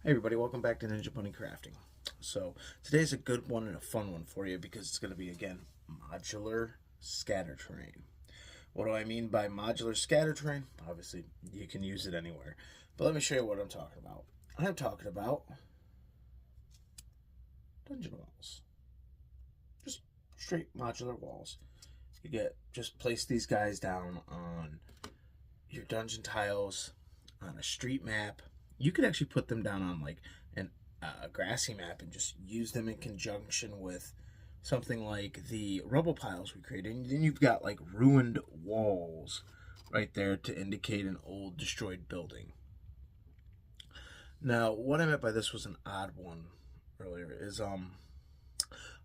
Hey everybody, welcome back to Ninja Bunny Crafting. So today's a good one and a fun one for you because it's going to be, again, modular scatter terrain. What do I mean by modular scatter terrain? Obviously, you can use it anywhere. But let me show you what I'm talking about. I'm talking about dungeon walls. Just straight modular walls. Just place these guys down on your dungeon tiles, on a street map. You could actually put them down on like a grassy map and just use them in conjunction with something like the rubble piles we created. And then you've got like ruined walls right there to indicate an old destroyed building. Now, what I meant by this was an odd one earlier is a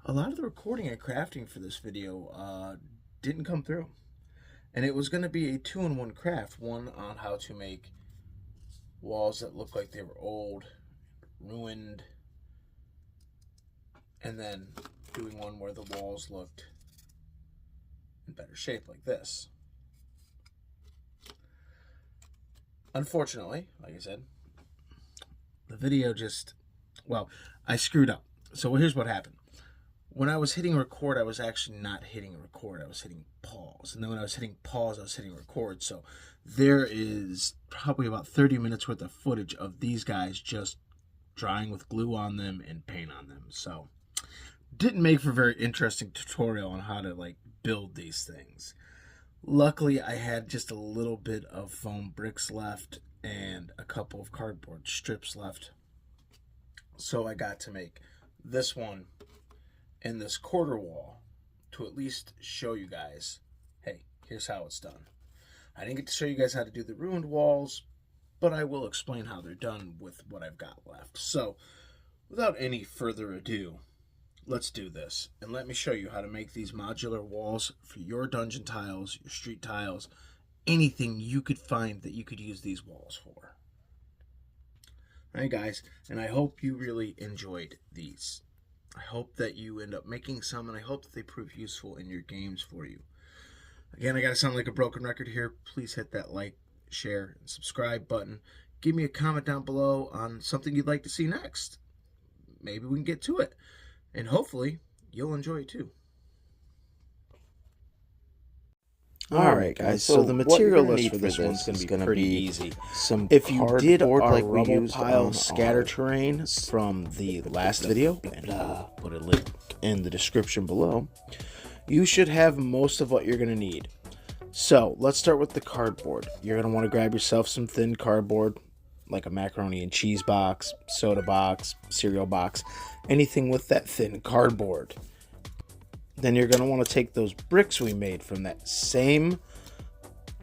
lot of the recording and crafting for this video didn't come through. And it was going to be a 2-in-1 craft, one on how to make walls that look like they were old, ruined, and then doing one where the walls looked in better shape like this. Unfortunately, like I said, the video I screwed up. So here's what happened. When I was hitting record, I was actually not hitting record. I was hitting pause. And then when I was hitting pause, I was hitting record. So there is probably about 30 minutes worth of footage of these guys just drying with glue on them and paint on them. So didn't make for a very interesting tutorial on how to build these things. Luckily, I had just a little bit of foam bricks left and a couple of cardboard strips left. So I got to make this one and this quarter wall to at least show you guys, hey, here's how it's done. I didn't get to show you guys how to do the ruined walls, but I will explain how they're done with what I've got left. So, without any further ado, let's do this. And let me show you how to make these modular walls for your dungeon tiles, your street tiles, anything you could find that you could use these walls for. Alright guys, and I hope you really enjoyed these. I hope that you end up making some, and I hope that they prove useful in your games for you. Again, I gotta sound like a broken record here. Please hit that like, share, and subscribe button. Give me a comment down below on something you'd like to see next. Maybe we can get to it. And hopefully, you'll enjoy it too. Alright guys, so the material list for this one's going to be pretty easy. If you did our rubble pile scatter terrain from the last video, and I'll put a link in the description below, you should have most of what you're going to need. So let's start with the cardboard. You're going to want to grab yourself some thin cardboard, like a macaroni and cheese box, soda box, cereal box, anything with that thin cardboard. Then you're going to want to take those bricks we made from that same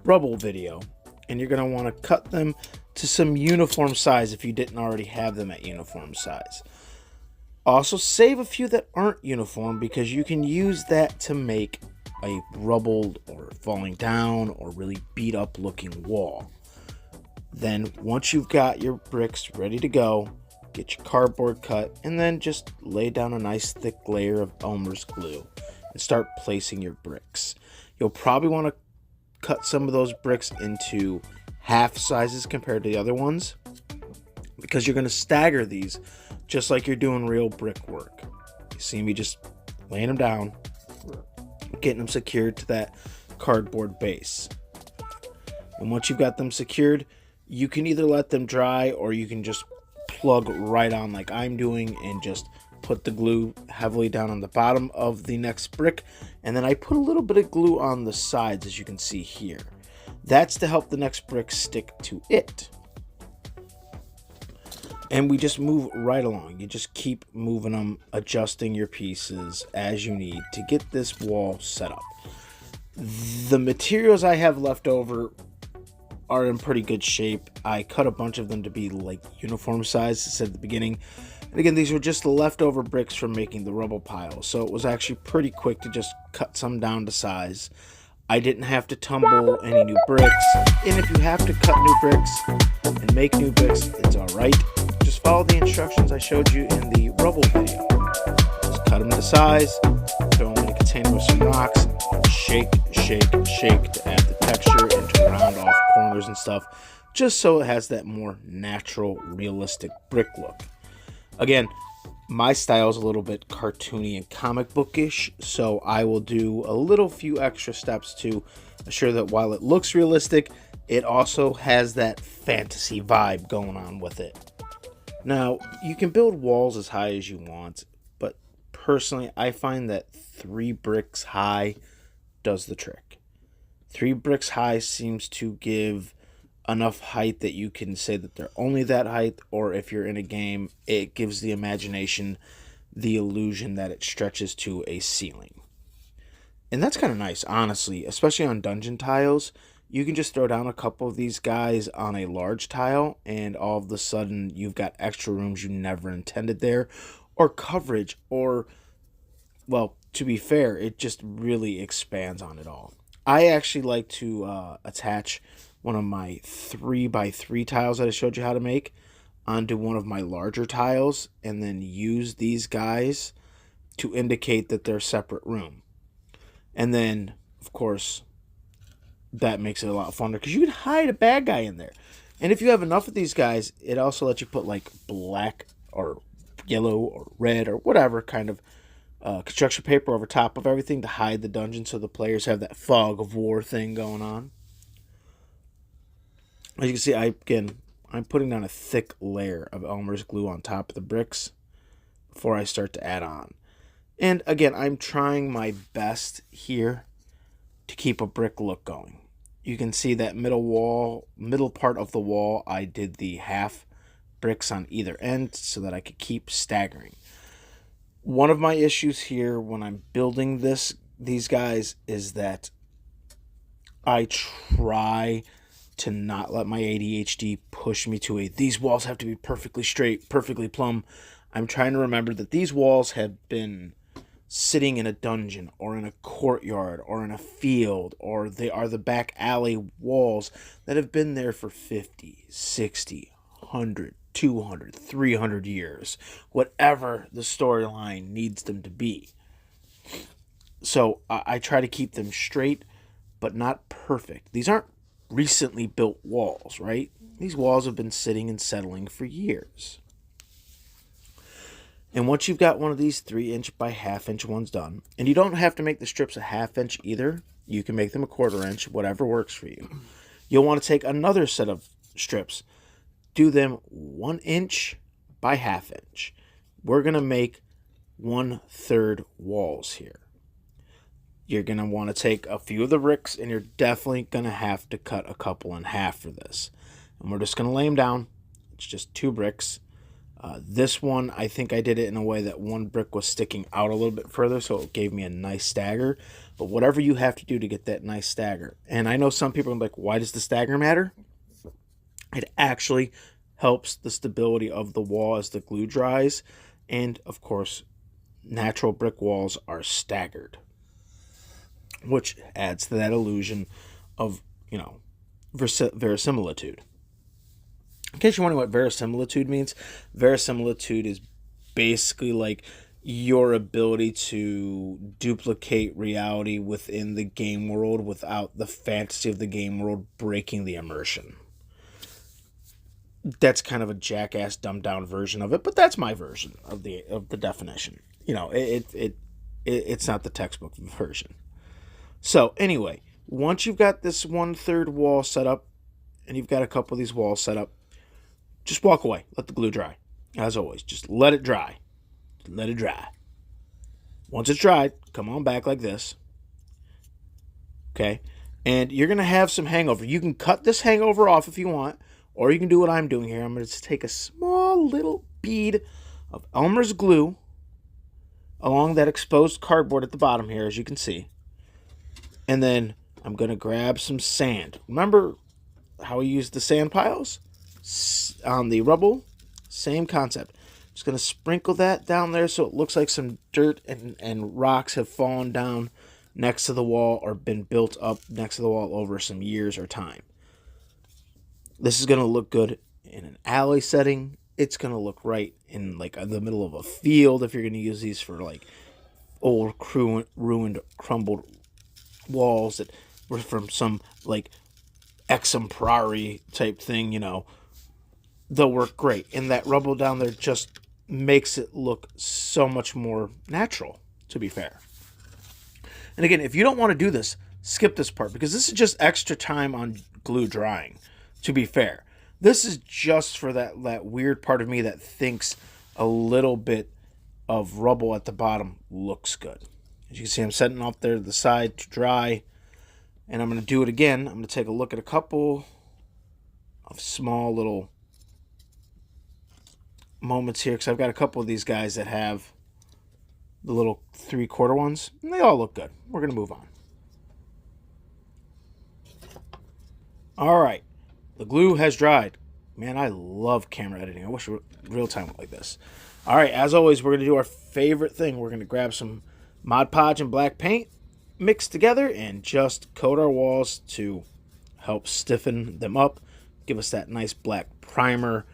rubble video, and you're going to want to cut them to some uniform size if you didn't already have them at uniform size. Also, save a few that aren't uniform because you can use that to make a rubbled or falling down or really beat up looking wall. Then once you've got your bricks ready to go, get your cardboard cut, and then just lay down a nice thick layer of Elmer's glue and start placing your bricks. You'll probably want to cut some of those bricks into half sizes compared to the other ones because you're going to stagger these just like you're doing real brick work. You see me just laying them down, getting them secured to that cardboard base. And once you've got them secured, you can either let them dry or you can just plug right on like I'm doing and just put the glue heavily down on the bottom of the next brick, and then I put a little bit of glue on the sides as you can see here. That's to help the next brick stick to it. And we just move right along. You just keep moving them, adjusting your pieces as you need to get this wall set up. The materials I have left over are in pretty good shape. I cut a bunch of them to be like uniform size, as I said at the beginning. And again, these were just the leftover bricks from making the rubble pile, so it was actually pretty quick to just cut some down to size. I didn't have to tumble any new bricks, and if you have to cut new bricks and make new bricks, it's alright. Just follow the instructions I showed you in the rubble video. Just cut them to size, throw them in a container with some rocks, shake, shake, shake to add the texture and to round off corners and stuff just so it has that more natural, realistic brick look. Again, my style is a little bit cartoony and comic bookish, so I will do a little few extra steps to assure that while it looks realistic, it also has that fantasy vibe going on with it. Now, you can build walls as high as you want, but personally, I find that 3 bricks high does the trick. 3 bricks high seems to give enough height that you can say that they're only that height, or if you're in a game, it gives the imagination the illusion that it stretches to a ceiling. And that's kind of nice, honestly, especially on dungeon tiles. You can just throw down a couple of these guys on a large tile, and all of a sudden you've got extra rooms you never intended there, or coverage, or, well, to be fair, it just really expands on it all. I actually like to attach one of my 3x3 tiles that I showed you how to make onto one of my larger tiles, and then use these guys to indicate that they're a separate room. And then, of course, that makes it a lot funner because you can hide a bad guy in there. And if you have enough of these guys, it also lets you put like black or yellow or red or whatever kind of construction paper over top of everything to hide the dungeon, so the players have that fog of war thing going on. As you can see, I'm putting down a thick layer of Elmer's glue on top of the bricks before I start to add on. And again, I'm trying my best here to keep a brick look going. You can see that middle part of the wall, I did the half bricks on either end so that I could keep staggering. One of my issues here when I'm building these guys is that I try to not let my ADHD push me to these walls have to be perfectly straight, perfectly plumb. I'm trying to remember that these walls have been sitting in a dungeon or in a courtyard or in a field, or they are the back alley walls that have been there for 50, 60, 100, 200, 300 years, whatever the storyline needs them to be. So I try to keep them straight, but not perfect. These aren't recently built walls, right? These walls have been sitting and settling for years. And once you've got one of these 3-inch by 1/2-inch ones done, and you don't have to make the strips a 1/2 inch either, you can make them a 1/4 inch, whatever works for you. You'll want to take another set of strips, do them 1 inch by 1/2 inch. We're going to make 1/3 walls here. You're going to want to take a few of the bricks, and you're definitely going to have to cut a couple in half for this. And we're just going to lay them down. It's just 2 bricks. This one, I think I did it in a way that one brick was sticking out a little bit further, so it gave me a nice stagger. But whatever you have to do to get that nice stagger. And I know some people are like, why does the stagger matter? It actually helps the stability of the wall as the glue dries. And, of course, natural brick walls are staggered, which adds to that illusion of, verisimilitude. In case you're wondering what verisimilitude means, verisimilitude is basically like your ability to duplicate reality within the game world without the fantasy of the game world breaking the immersion. That's kind of a jackass, dumbed down version of it, but that's my version of the definition. It's not the textbook version. So anyway, once you've got this 1/3 wall set up, and you've got a couple of these walls set up, just walk away. Let the glue dry. As always, just let it dry. Let it dry. Once it's dried, come on back like this. Okay? And you're going to have some hangover. You can cut this hangover off if you want, or you can do what I'm doing here. I'm going to take a small little bead of Elmer's glue along that exposed cardboard at the bottom here, as you can see. And then I'm going to grab some sand. Remember how we used the sand piles on the rubble? Same concept. Just going to sprinkle that down there so it looks like some dirt and rocks have fallen down next to the wall or been built up next to the wall over some years or time. This is going to look good in an alley setting. It's going to look right in like the middle of a field if you're going to use these for like old ruined crumbled walls that were from some like exemplary type thing, you know, they'll work great. And that rubble down there just makes it look so much more natural, to be fair. And again, if you don't want to do this, skip this part, because this is just extra time on glue drying, to be fair. This is just for that weird part of me that thinks a little bit of rubble at the bottom looks good. As you can see, I'm setting off there to the side to dry. And I'm going to do it again. I'm going to take a look at a couple of small little moments here, because I've got a couple of these guys that have the little 3/4 ones, and they all look good. We're going to move on. All right. The glue has dried. Man, I love camera editing. I wish real time went like this. All right, as always, we're going to do our favorite thing. We're going to grab some Mod Podge and black paint, mix together, and just coat our walls to help stiffen them up, give us that nice black primer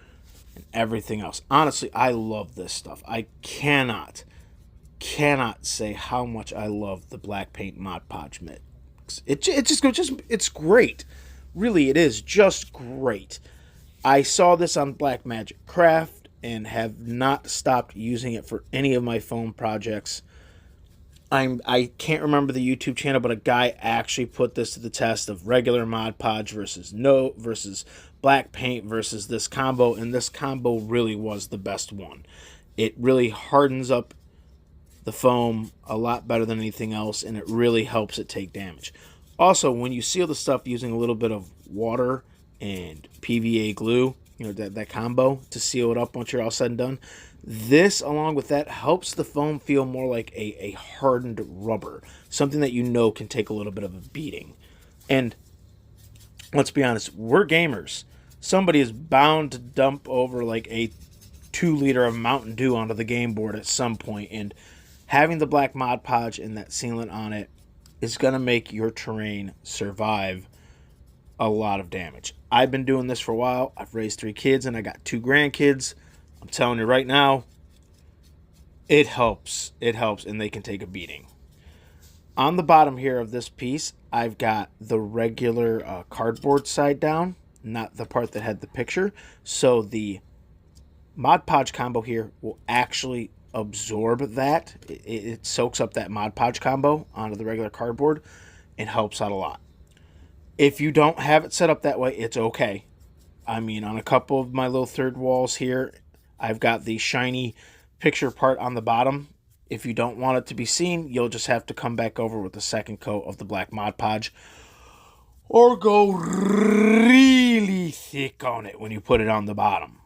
and everything else. Honestly, I love this stuff. I cannot say how much I love the black paint Mod Podge mix. It's great. Really, it is just great. I saw this on Black Magic Craft and have not stopped using it for any of my foam projects. I can't remember the YouTube channel, but a guy actually put this to the test of regular Mod Podge versus black paint versus this combo, and this combo really was the best one. It really hardens up the foam a lot better than anything else, and it really helps it take damage. Also, when you seal the stuff using a little bit of water and PVA glue, you know, that combo to seal it up once you're all said and done, this, along with that, helps the foam feel more like a hardened rubber, something that you know can take a little bit of a beating. And let's be honest, we're gamers. Somebody is bound to dump over like a 2-liter of Mountain Dew onto the game board at some point, and having the black Mod Podge and that sealant on it is going to make your terrain survive a lot of damage. I've been doing this for a while. I've raised 3 kids and I got 2 grandkids. I'm telling you right now, it helps. It helps, and they can take a beating. On the bottom here of this piece, I've got the regular cardboard side down, not the part that had the picture. So the Mod Podge combo here will actually absorb that. It soaks up that Mod Podge combo onto the regular cardboard and helps out a lot. If you don't have it set up that way, it's okay. I mean, on a couple of my little third walls here, I've got the shiny picture part on the bottom. If you don't want it to be seen, you'll just have to come back over with the second coat of the black Mod Podge, or go really thick on it when you put it on the bottom.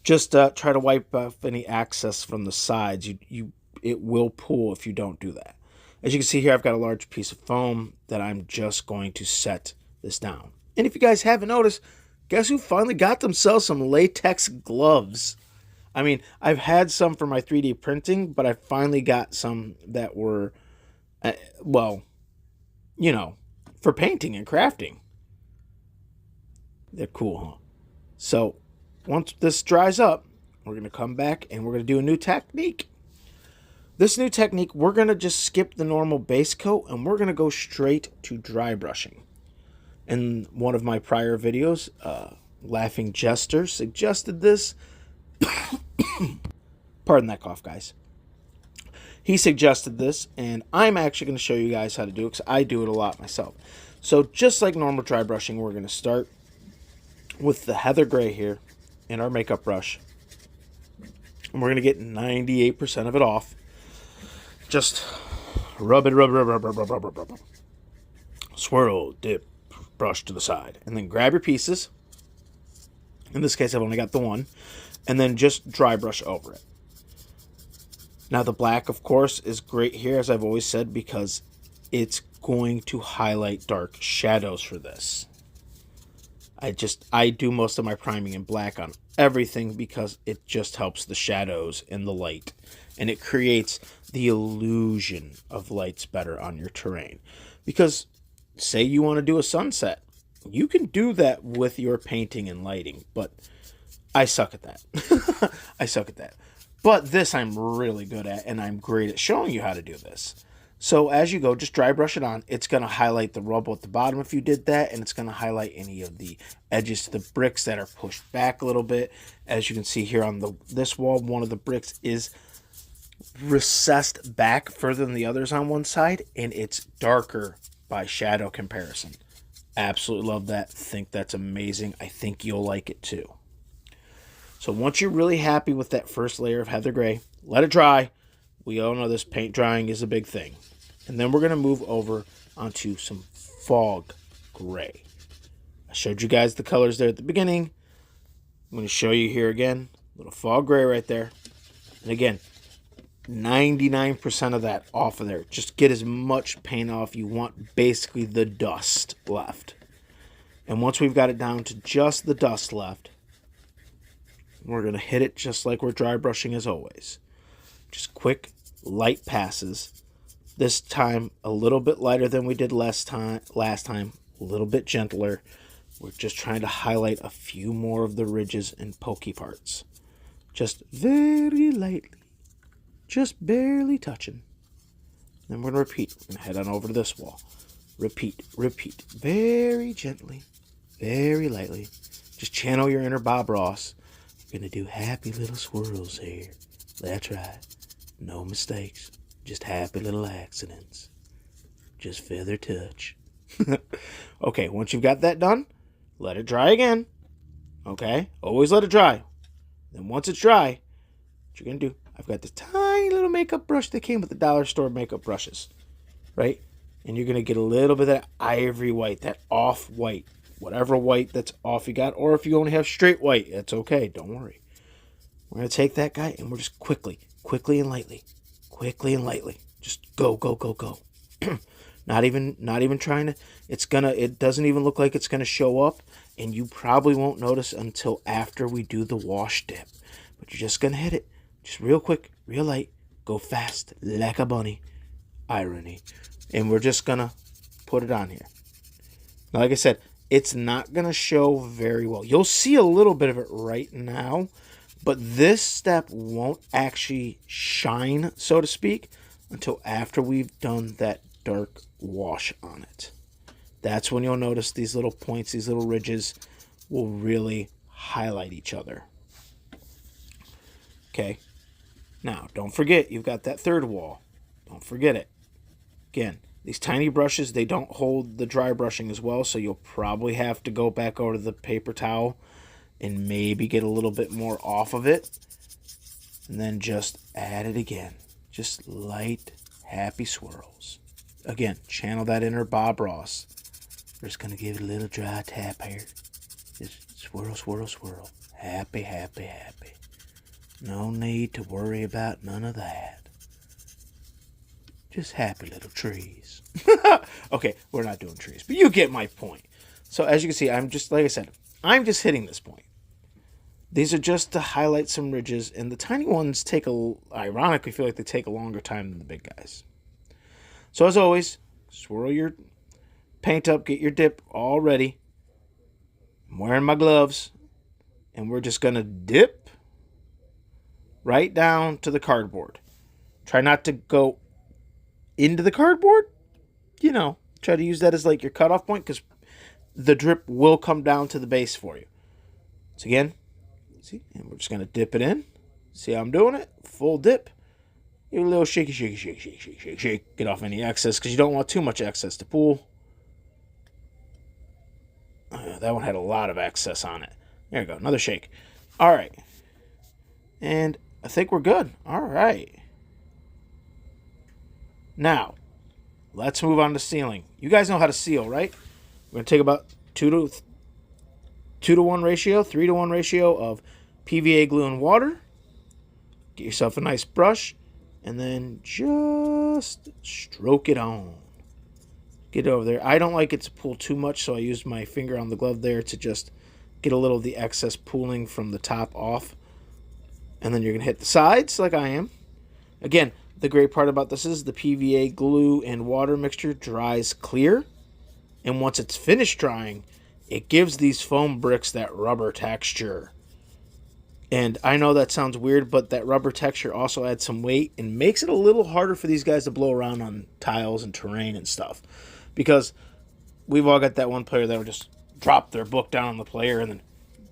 Just try to wipe off any excess from the sides. It will pull if you don't do that. As you can see here, I've got a large piece of foam that I'm just going to set this down. And if you guys haven't noticed, guess who finally got themselves some latex gloves? I mean, I've had some for my 3D printing, but I finally got some that were, well, you know, for painting and crafting. They're cool, huh? So once this dries up, we're going to come back and we're going to do a new technique. This new technique, we're going to just skip the normal base coat and we're going to go straight to dry brushing. In one of my prior videos, Laughing Jester suggested this. Pardon that cough, guys. He suggested this, and I'm actually going to show you guys how to do it because I do it a lot myself. So just like normal dry brushing, we're going to start with the heather gray here in our makeup brush. And we're going to get 98% of it off. Just rub it, rub. Swirl, dip, brush to the side. And then grab your pieces. In this case, I've only got the one. And then just dry brush over it. Now the black, of course, is great here, as I've always said, because it's going to highlight dark shadows for this. I do most of my priming in black on everything because it just helps the shadows and the light. And it creates the illusion of lights better on your terrain. Because say you want to do a sunset, you can do that with your painting and lighting, but I suck at that. I suck at that. But this I'm really good at, and I'm great at showing you how to do this. So as you go, just dry brush it on. It's going to highlight the rubble at the bottom if you did that, and it's going to highlight any of the edges to the bricks that are pushed back a little bit. As you can see here on this wall, one of the bricks is recessed back further than the others on one side, and it's darker by shadow comparison. Absolutely love that. Think that's amazing. I think you'll like it too. So once you're really happy with that first layer of heather gray, let it dry. We all know this paint drying is a big thing. And then we're going to move over onto some fog gray. I showed you guys the colors there at the beginning. I'm going to show you here again. Little fog gray right there. And again, 99% of that off of there. Just get as much paint off you want, basically the dust left. And once we've got it down to just the dust left, we're going to hit it just like we're dry brushing as always. Just quick, light passes. This time, a little bit lighter than we did last time, a little bit gentler. We're just trying to highlight a few more of the ridges and pokey parts. Just very lightly. Just barely touching. Then we're going to repeat. We're going to head on over to this wall. Repeat, repeat. Very gently, very lightly. Just channel your inner Bob Ross. We're going to do happy little swirls here. That's right. No mistakes. Just happy little accidents. Just feather touch. Okay, once you've got that done, let it dry again. Okay? Always let it dry. Then once it's dry, what you're going to do, I've got this tiny little makeup brush that came with the dollar store makeup brushes. Right? And you're going to get a little bit of that ivory white, that off white. Whatever white that's off you got. Or if you only have straight white, it's okay. Don't worry. We're going to take that guy and we're just quickly and lightly. Quickly and lightly. Just go, go, go, go. Not even trying to. It doesn't even look like it's gonna show up, and you probably won't notice until after we do the wash dip. But you're just gonna hit it. Just real quick, real light. Go fast, like a bunny. Irony. And we're just gonna put it on here. Now, like I said, it's not gonna show very well. You'll see a little bit of it right now. But this step won't actually shine, so to speak, until after we've done that dark wash on it. That's when you'll notice these little points, these little ridges will really highlight each other. Okay. Now, don't forget, you've got that third wall. Don't forget it. Again, these tiny brushes, they don't hold the dry brushing as well, so you'll probably have to go back over to the paper towel and maybe get a little bit more off of it. And then just add it again. Just light, happy swirls. Again, channel that inner Bob Ross. We're just going to give it a little dry tap here. Just swirl, swirl, swirl. Happy, happy, happy. No need to worry about none of that. Just happy little trees. Okay, we're not doing trees, but you get my point. So as you can see, I'm just, like I said, I'm just hitting this point. These are just to highlight some ridges, and the tiny ones ironically feel like they take a longer time than the big guys. So as always, swirl your paint up, get your dip all ready. I'm wearing my gloves, and we're just going to dip right down to the cardboard. Try not to go into the cardboard. Try to use that as like your cutoff point, because the drip will come down to the base for you. So again, see, and we're just going to dip it in. See how I'm doing it? Full dip. Give it a little shaky, shaky, shaky, shaky, shaky, shake, shake. Get off any excess, because you don't want too much excess to pool. That one had a lot of excess on it. There you go. Another shake. All right. And I think we're good. All right. Now, let's move on to sealing. You guys know how to seal, right? We're going to take about 2 to 1 ratio, 3 to 1 ratio of PVA glue and water. Get yourself a nice brush, and then just stroke it on. Get over there. I don't like it to pool too much, so I use my finger on the glove there to just get a little of the excess pooling from the top off. And then you're going to hit the sides like I am. Again, the great part about this is the PVA glue and water mixture dries clear. And once it's finished drying, it gives these foam bricks that rubber texture. And I know that sounds weird, but that rubber texture also adds some weight and makes it a little harder for these guys to blow around on tiles and terrain and stuff. Because we've all got that one player that would just drop their book down on the player and then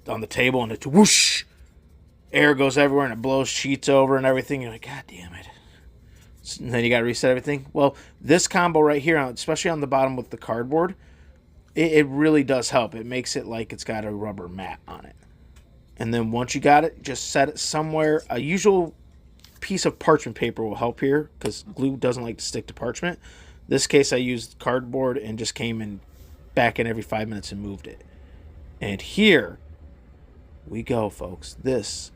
on the table, and it's whoosh, air goes everywhere and it blows sheets over and everything. You're like, God damn it. And then you got to reset everything. Well, this combo right here, especially on the bottom with the cardboard, it really does help. It makes it like it's got a rubber mat on it. And then once you got it, just set it somewhere. A usual piece of parchment paper will help here because glue doesn't like to stick to parchment. This case, I used cardboard and just came in back in every 5 minutes and moved it. And here we go, folks. This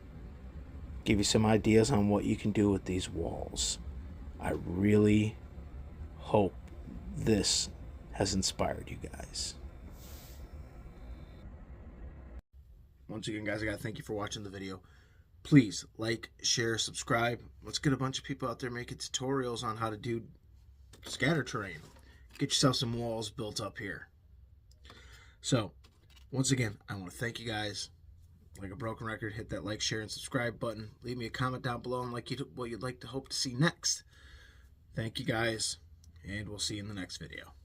give you some ideas on what you can do with these walls. I really hope this has inspired you guys. Once again, guys, I got to thank you for watching the video. Please like, share, subscribe. Let's get a bunch of people out there making tutorials on how to do scatter terrain. Get yourself some walls built up here. So, once again, I want to thank you guys. Like a broken record, hit that like, share, and subscribe button. Leave me a comment down below on what you'd like to hope to see next. Thank you guys, and we'll see you in the next video.